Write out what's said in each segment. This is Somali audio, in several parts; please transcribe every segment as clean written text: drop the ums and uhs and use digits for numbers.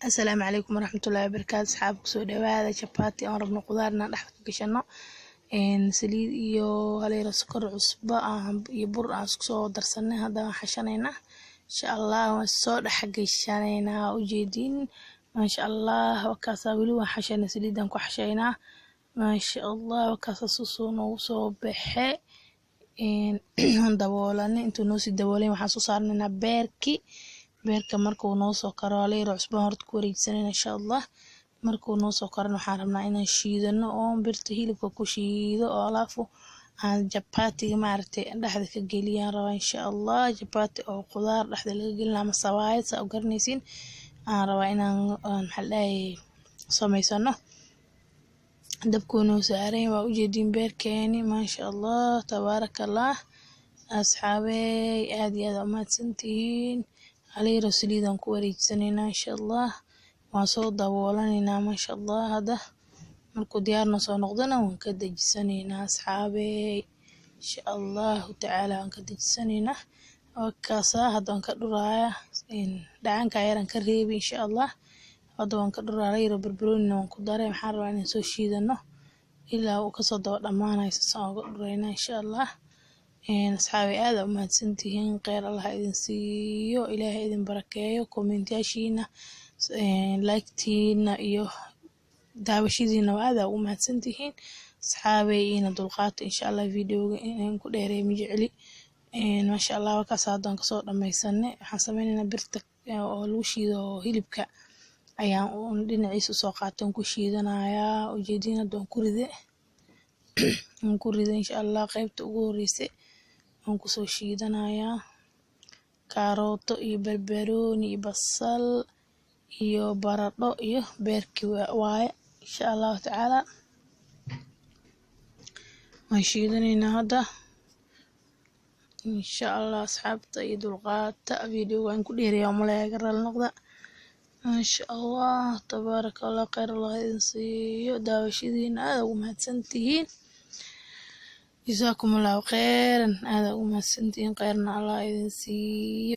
السلام عليكم ورحمة الله وبركاته. أصحابك سو dhawaada chapati aan rabno qudaarna dhaxda ka gashano saliid iyo haleero sokor cusbo iyo bur aan isku soo darsanay hadda waan xashanayna insha Allah waan soo dhax gashanayna ujeedin masha Allah wakaasa wali waan xashanay saliidan ku xashaynaa masha Allah wakaasa soo noogu soo baxay daboolanay intuu noo si daboolay waxaan soo saarnaa beerka markuu noo soo karo haleero cusbo horta ku wareegsanayna insha Allah markuu noo soo karo waxaan rabnaa inaan shiidano oo birta hilibka ku shiido oo alaafo aan chapati maartay dhaxda ka geliyaan rabaa insha Allah chapati oo qudaar dhaxda laga gelina ama sawaayad sa u garanaysiin aan rabaa inaan maxalay sameysano dabku noo saaray waa ujeedin beerkeeni masha Allah tabarakallah asxaabay aad iyo aad u mahadsantihiin haleero saliidan ku wareegsanayna insha Allah waan soo daboolanayna masha Allah hada markuu diyaarna soo noqdana waan ka dajisanayna asxaabay insha Allah ta'ala waan ka dajisanayna wakaasa hada waan ka dhuraaya dhacanka yaran ka reebi insha Allah hada waan ka dhuraaya barbarooni waan ku daray waxaan rabaa inaan soo shiidano ilaa uu ka soo daba dhamaanayo saan uga dhurayna insha Allah asxaabay aad u mahadsantihiin khayr Allah idin siiyo ilaahay idin barakeeyo comment-yaashiina like-tiina iyo daawashadiina aad u mahadsantihiin asxaabay ina dulqaato insha Allah videoga inaan ku dheereeyo mijceli masha Allah wakaas hadaan ka soo dhamaysanay waxaan sameeynaa birta oo lagu shiido hilibka ayaan dhinaciisa soo qaataan ku shiidanayaa ujeedin hadaan ku riday insha Allah qaybta ugu horeysay aan ku soo shiidanayaa karooto iyo barbarooni iyo basal iyo baradho iyo beerki waaye insha Allah ta'ala waan shiidanayna hadda insha Allah asxaabta iyo dulqaata videoga aan ku dheereeyo malaga ral noqda masha Allah tabarakallah khayr Allah idin siiyo daawashadiina aad ugu mahadsantihiin جزاكم الله خيرا هذا وما سنتين خيرنا الله ينسي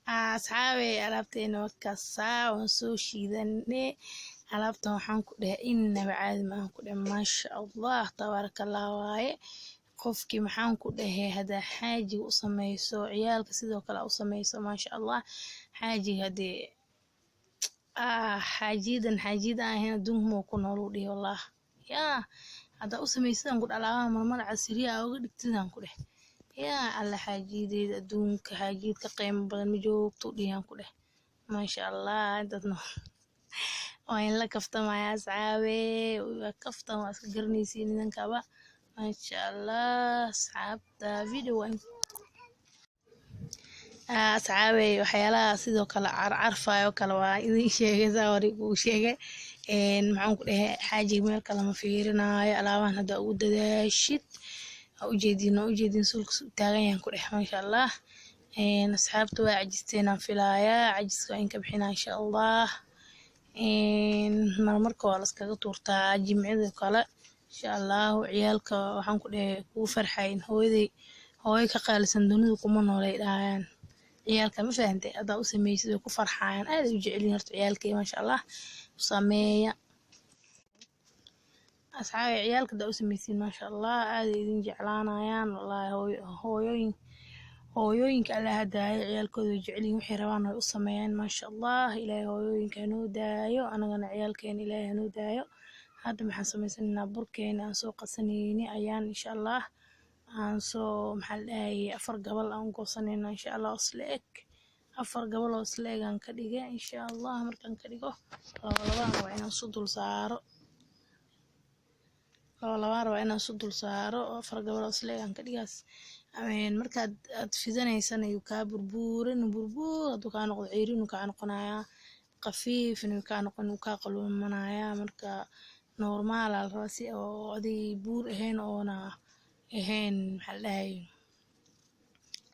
أصحابي عرفتين وكسا ونسو شيدني عرفتهم حنكو ده إن بعد ما حنكو ده ما شاء الله تبارك الله واي قفكي محنكو ده هذا حاجة وسميسو عيالك سيدو كلا وسميسو ما شاء الله حاجة هدي حاجيدا هنا دمهم وكنولو دي والله يا هذا أسميسان قد على مرمر عسيرية أو قد اكتدان كله يا على حاجيد دونك حاجيد كقيم بدل مجوك توديان كله ما شاء الله أنت تنو وين لك كفتا معي أصحابي وكفتا ما أسكرني سيني كبا ما شاء الله أصحاب فيديو وين أصحابي وحيالا سيدو كلا عرفة وكلا وإذا شيء زاوري وشيء maxaan ku dhahay xaajiga meel kale ma fiirinayo alaabaan hadda ugu dadaashid ujeedin sulka taagan yaan ku dhahay masha Allah asxaabta waa cajisteen aan filayaa cajiska in ka bixina insha Allah marmarka waa la iskaga tuurtaa jimcida kale insha Allah ciyaalka waxaan ku dhahay ku farxayn hooyo ka qaalisan dunida kuma noolay dhaayaan ciyaalka ma fahantay hadda u sameeyay ku farxayaan aad u jecelin horta ciyaalkay masha Allah sameeya asxaabay ciyaalka da u sameeyay masha Allah aad idin jeclaanayaan wallahi hooyooyinka alla hadaayo ciyaalkooda jecelin waxay rabaan ay u sameeyaan masha Allah ilaahay hooyooyinka inoo daayo anagana ciyaalkeen ilaahay inoo daayo hadda maxaan sameysanaynaa burkeena aan soo qasanayni ayaan insha Allah aan soo maxal dhahay 4 gabal aan goosanayna insha Allah isleeg 4 gabal oo isleeg aan ka dhigay insha Allah markaan ka dhigo labaan waa inaan soo dul saaro 4 gabal oo isleeg aan ka dhigaas markaad aad fidanaysan ayuu ka burbuur haduu ka noqdo ceeriin ka noqonaya qafiif inuu ka noqon ka qaluumanaya marka normal al raasi oo adii buur ahayn oona ahayn maxal dhahay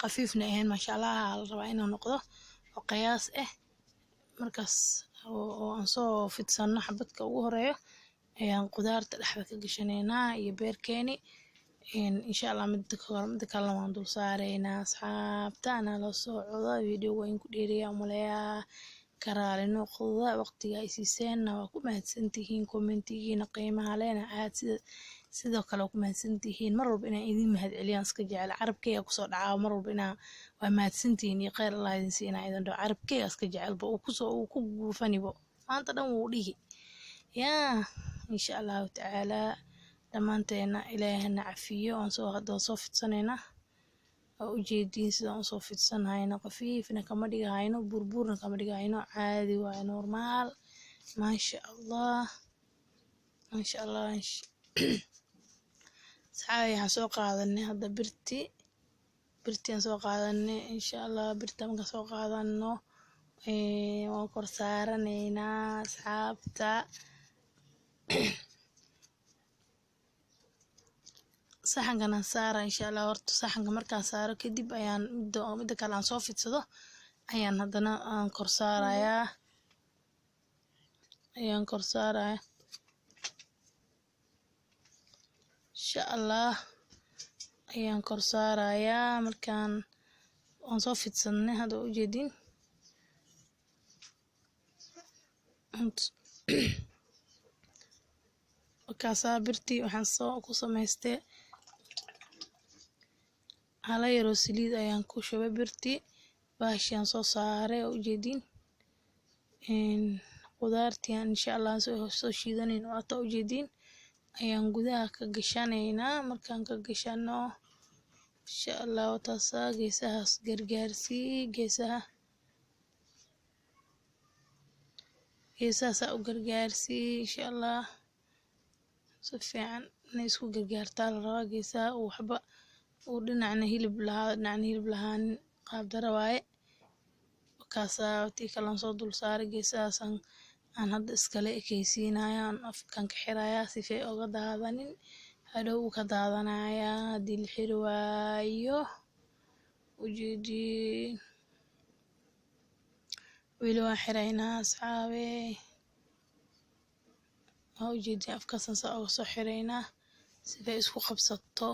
qafiifna ahayn masha Allah la rabaa inuu noqdo oo qiyaas markaas oo aan soo fidsano xabadka ugu horeeyo ayaan qudaarta dhaxda ka gashanayna iyo beerkeeni insha Allah mid kale waan dul saarayna asxaabta ana la socdo video waan ku dheeriyaa umaleeyaa karaali noqda waqtiga ay siiseenna waa ku mahadsantihiin kommentigiina qiimaha leena aad sidoo kale ku mahadsantihiin mar walba inaan idin mahad celiyaan iska jecel carabkeyga kusoo dhacaa mar walba inaa waa mahadsantihiin iyo kheyr allah idin siinaa idin dhaho carabkeyga iska jecelba uu ku guufanibo maanta dhan wuu dhihi yaa insha allahu tacaalaa dhammaanteena ilaahana cafiyo aan soo fidsanaynaa oo ujeediin sidaan usoo fidsanhayno khafiifna kama dhigahayno burburna kama dhigahayno caadi waaye normaal maasha allah saxaabay waxaan soo qaadanay hadda birtiaan soo qaadanay insha allah birta markaan soo qaadano waan kor saaranaynaa asxaabta saxankana saara insha allah horta saxanka markaan saaro kadib ayaan midda kale aan soo fidsado ayaan haddana aan kor saarayaa insha allah ayaan kor saarayaa markaan waan soo fidsanay hadda ujeedin markaasaa birtii waxaan ku samaystay hala yaroo saliid ayaan ku shubay birtii baashiaan soo saaray oo ujeedin qudaartiaan insha allah soo shiidanayn oo ata ujeedin ayaan gudaha ka gashanaynaa markaan ka gashano insha allah wataasaa geesahaas gargaarsii geesahaasaa u gargaarsii insha allah si fiican inay isku gargaartaa la rabaa geesaha uu waxba uu dhinacna hilib lahaanin qaab dara waaye markaasaa tii kalan soo dul saaray geesahaas aan hadda iskala ekeysiinaya aan afkan ka xirayaa sifay oga daadanin hadhow uu ka daadanayaa haddii la xiri waayo ujeedin weli waan xiraynaa asxaabey waa ujeedin afkaasan saa oga soo xiraynaa sifay isku qabsato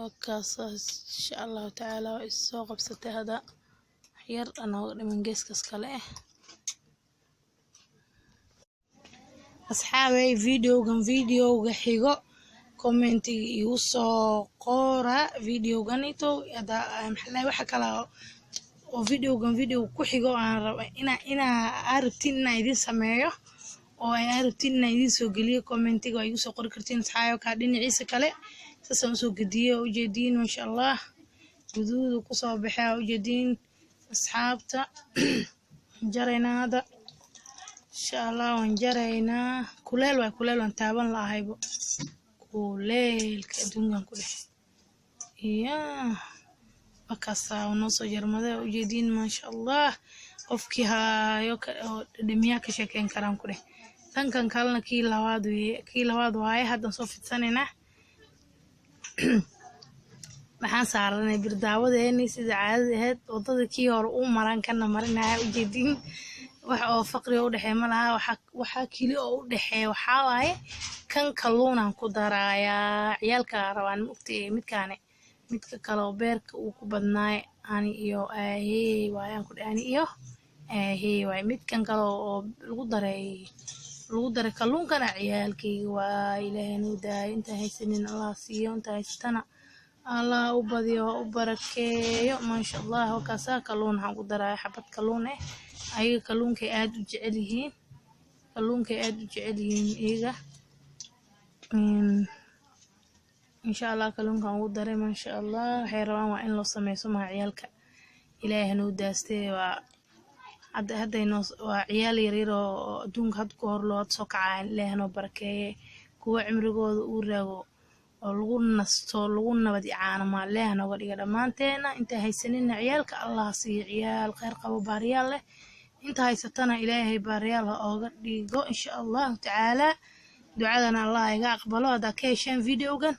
wakaas insha allahu tacaala waa is soo qabsatay hadda yar anooga dhiman geeskas kale asxaabey videoga xigo commentiga igu soo qora videoganito waxa kala oo videoga ku xigo aan rabo inaa rabtiin inaan idin sameeyo oo ay rabtiin inaan idin soo geliyo commentiga waa igu soo qori kartiin asxaayo kaa dhinaciisa kale saasaan usoo gediye ujeediin maasha allah guduudu kusoo baxaa ujeediin asxaabta jaraynaa hadda insha allah waan jaraynaa kuleel waan taaban lahaybo kuleelka adduunkan ku dhex markaasaa noo soo jarmaday ujeediin maasha allah qofkii haayo oo dhadhamiyaa ka sheekeyn karaan ku dheh dhankan kalena kii labaad waaye haddaan soo fidsanaynaa waxaan saaranay birdaawadeeni sida caadada ahayd wadada kii hore u maran kana marinaya ujeediin wax oo faqriga u dhexeeya ma laha waxaa keli oo u dhexeeya waxaa waaye kan kalluunaan ku darayaa ciyaalka rabaan maogtay midka kale oo beerka uu ku badnaay ani iyo aahey waayaan ku ani iyo aahey waay midkan kale oo lagu daray kalluunkana ciyaalkayga waa ilaahay noo daayo inta haysanin allah siiyo inta haysatana allah u badiyo u barakeeyo maasha allah wakaasaa kalluun waxaan ku daraya xabad kalluun ayaga kalluunkay aad u jecel yihiin iyaga insha allah kalluunkan ugu daray maasha allah waxay rabaan waa in loo sameeyo maha ciyaalka ilaahay noo daastay waa waa ciyaal yaryar oo adduunka had ku hor loo soo kacaa ilaahay noo barakeeye kuwa cimrigooda uu raago oo lagu nasto lagu nabad caanama ilaahay nooga dhiga dhammaanteena inta haysanina ciyaalka allah siiyo ciyaal khayr qabo baariyaal leh inta haysatana ilaahay baariyaal ha ooga dhigo insha allahu tacaala ducadana allah iga aqbalo haddaa ka hesheen videogan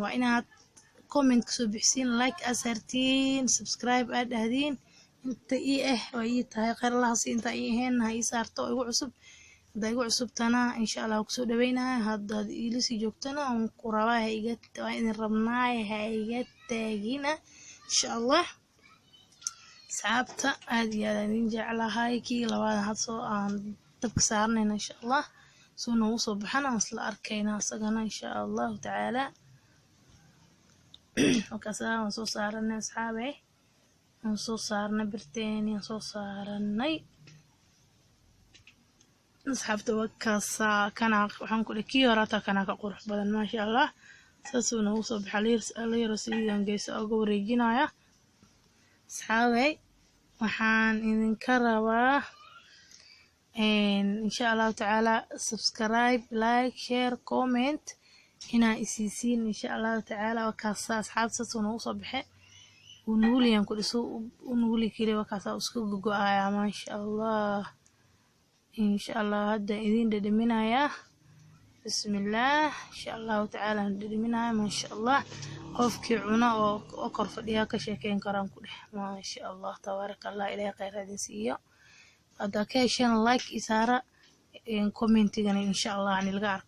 waa inaad comment kasoo bixisiin like asartiin subscribe aad dhahdiin inta waa ii tahay khayr allah si inta ii ahayn ha ii saarto igu cusub haddaa igu cusubtana insha allah kusoo dhaweynaya haddaad iila sii joogtana aan ku rabaa waa idin rabnaay ha iga taagina insha allah asxaabta aad iyo aad idin jeclahay kii labaad had soo aan dabka saarnayna insha allah soo nagu soo baxan aan isla arkayna asagana insha allahu tacaala وكاسا soo saaranay asxaabe aan soo saarnay birteeni aan soo saaranay asxaabta wakaasa kana waxaan ku dhikii horata kana ka qurux badan ma sha Allah saasoo nagu soo baxay leer sidaan geeso uga wareejinaya asxaabe waxaan idinka rabaa insha Allah tacaala subscribe like share comment هنا إسيسين إن شاء الله تعالى وكاسا أصحاب ساسو نوصل بحق ونقولي ينقل سو ونقولي كلي وكاسا أسكو جوآيا ما شاء الله إن شاء الله هدا إذين ددمنا يا بسم الله إن شاء الله تعالى ددمنا ما شاء الله قف كعنا وقرف ليها كشكين كرام كله ما شاء الله تبارك الله إليه خير هذه سيئة هذا كيشان لايك إثارة كومنتي إن شاء الله عن الغار